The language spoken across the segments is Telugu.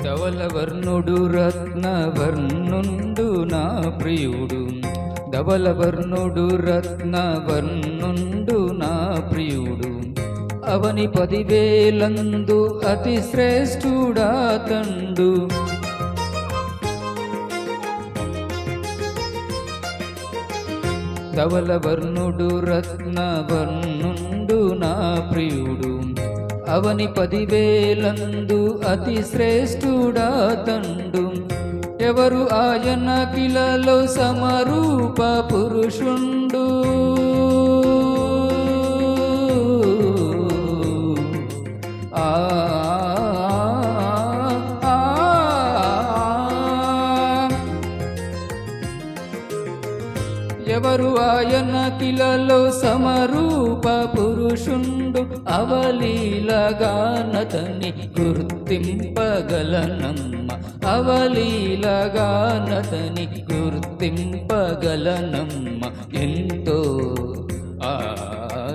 ధవలవర్ణుడు రత్నవర్ణుండు నా ప్రియుడు, ధవలవర్ణుడు రత్నవర్ణుండు నా ప్రియుడు, అవని 10,000 అతి శ్రేష్ఠుడా తండు. ధవలవర్ణుడు రత్నవర్ణుండు నా ప్రియుడు, అవని 10,000 అతి శ్రేష్ఠుడా తండు. ఎవరు ఆయన కిలలో సమరూప పురుషుండు, ఎవరు ఆయన కిలలో సమరూప పురుషుండు, అవలీలగానతని గుర్తింపగలనమ్మ, అవలీలగానతని గుర్తింపగలనమ్మ.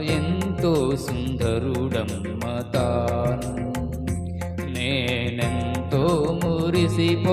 ఎంతో సుందరుడమ్మ తాను, నేనెంతో మురిసిపోయినాను.